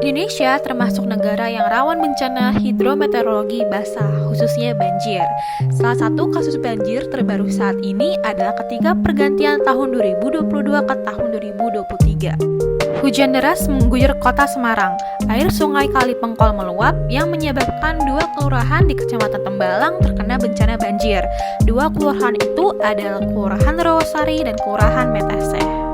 Indonesia termasuk negara yang rawan bencana hidrometeorologi basah, khususnya banjir. Salah satu kasus banjir terbaru saat ini adalah ketika pergantian tahun 2022 ke tahun 2023. Hujan deras mengguyur kota Semarang. Air sungai Kali Pengkol meluap yang menyebabkan 2 kelurahan di Kecamatan Tembalang terkena bencana banjir. 2 kelurahan itu adalah Kelurahan Rawasari dan Kelurahan Meteseh.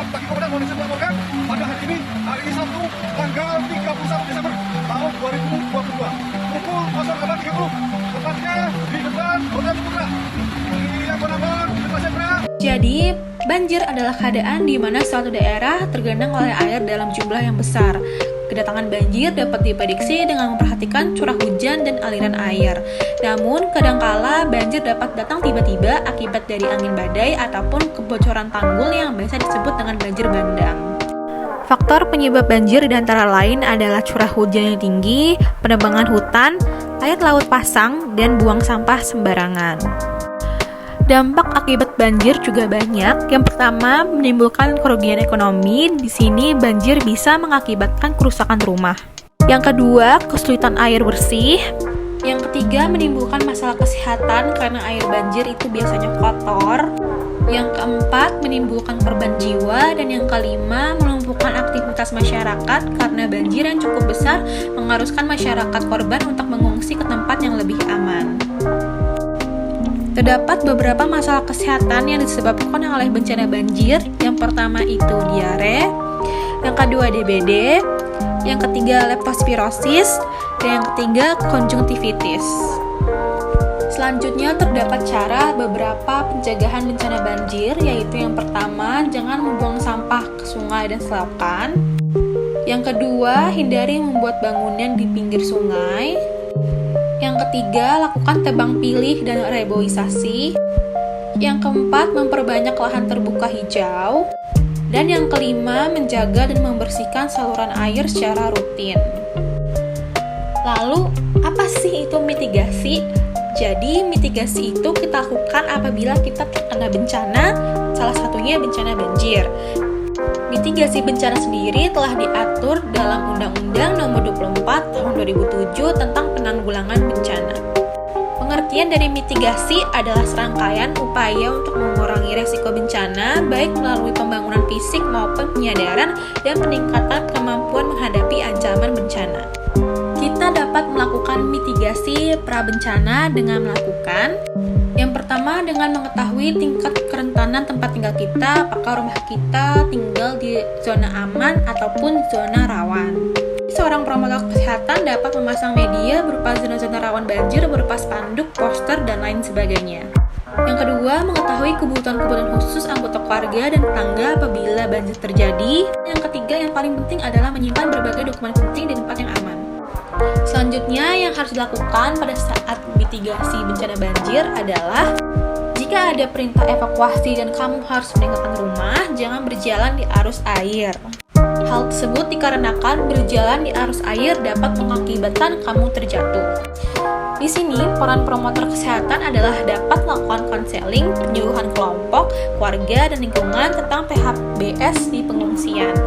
Selamat pagi Komandan, mohon izin melaporkan pada hari ini Sabtu, tanggal 31 Desember tahun 2022 pukul 08.30 tepatnya di depan Hotel Putra. Jadi, banjir adalah keadaan di mana suatu daerah tergenang oleh air dalam jumlah yang besar. Kedatangan banjir dapat diprediksi dengan memperhatikan curah hujan dan aliran air. Namun, kadangkala banjir dapat datang tiba-tiba akibat dari angin badai ataupun kebocoran tanggul yang biasa disebut dengan banjir bandang. Faktor penyebab banjir di antara lain adalah curah hujan yang tinggi, penebangan hutan, air laut pasang, dan buang sampah sembarangan. Dampak akibat banjir juga banyak. Yang pertama, menimbulkan kerugian ekonomi. Di sini banjir bisa mengakibatkan kerusakan rumah. Yang kedua, kesulitan air bersih. Yang ketiga, menimbulkan masalah kesehatan karena air banjir itu biasanya kotor. Yang keempat, menimbulkan korban jiwa. Dan yang kelima, melumpuhkan aktivitas masyarakat karena banjir yang cukup besar mengharuskan masyarakat korban untuk mengungsi ke tempat yang lebih aman. Terdapat beberapa masalah kesehatan yang disebabkan oleh bencana banjir. Yang pertama itu diare, yang kedua DBD, yang ketiga leptospirosis, dan yang ketiga konjungtivitis. Selanjutnya terdapat cara beberapa pencegahan bencana banjir, yaitu yang pertama, jangan membuang sampah ke sungai dan selokan. Yang kedua, hindari membuat bangunan di pinggir sungai. Yang ketiga, lakukan tebang pilih dan reboisasi. Yang keempat, memperbanyak lahan terbuka hijau. Dan yang kelima, menjaga dan membersihkan saluran air secara rutin. Lalu, apa sih itu mitigasi? Jadi, mitigasi itu kita lakukan apabila kita terkena bencana, salah satunya bencana banjir. Mitigasi bencana sendiri telah diatur dalam Undang-Undang Nomor 24 Tahun 2007 tentang penanggulangan bencana. Pengertian dari mitigasi adalah serangkaian upaya untuk mengurangi resiko bencana, baik melalui pembangunan fisik maupun penyadaran dan peningkatan kemampuan menghadapi ancaman bencana. Kita dapat melakukan mitigasi prabencana dengan melakukan yang pertama, dengan mengetahui tingkat kerentanan tempat tinggal kita, apakah rumah kita tinggal di zona aman ataupun zona rawan. Seorang promotor kesehatan dapat memasang media berupa zona-zona rawan banjir berupa spanduk, poster, dan lain sebagainya. Yang kedua, mengetahui kebutuhan-kebutuhan khusus anggota keluarga dan tetangga apabila banjir terjadi. Yang ketiga, yang paling penting adalah menyimpan berbagai dokumen penting di tempat yang aman. Selanjutnya, yang harus dilakukan pada saat mitigasi bencana banjir adalah jika ada perintah evakuasi dan kamu harus meninggalkan rumah, jangan berjalan di arus air. Hal tersebut dikarenakan berjalan di arus air dapat mengakibatkan kamu terjatuh. Di sini, peran promotor kesehatan adalah dapat melakukan konseling, penyuluhan kelompok, keluarga, dan lingkungan tentang PHBS di pengungsian.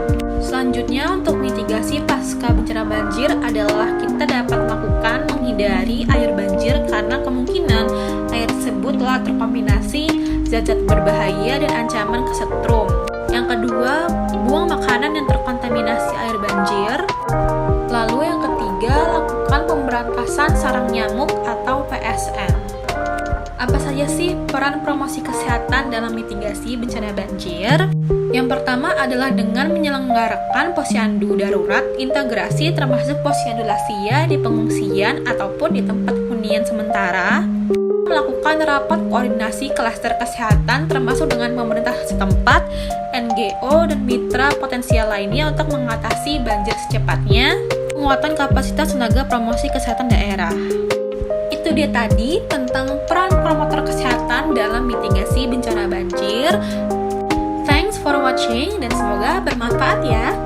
Selanjutnya, untuk mitigasi pasca bencana banjir adalah kita dapat melakukan menghindari air banjir karena kemungkinan air tersebut telah terkombinasi zat-zat berbahaya dan ancaman kesetrum. Yang kedua, buang makanan yang terkontaminasi air banjir. Lalu yang ketiga, lakukan pemberantasan sarang nyamuk atau PSN. Apa saja sih peran promosi kesehatan dalam mitigasi bencana banjir? Yang pertama adalah dengan menyelenggarakan posyandu darurat integrasi termasuk posyandu lansia di pengungsian ataupun di tempat hunian sementara. Melakukan rapat koordinasi klaster kesehatan termasuk dengan pemerintah setempat, NGO, dan mitra potensial lainnya untuk mengatasi banjir secepatnya. Penguatan kapasitas tenaga promosi kesehatan daerah. Itu dia tadi tentang peran promotor kesehatan dalam mitigasi bencana banjir. Thanks for watching dan semoga bermanfaat ya.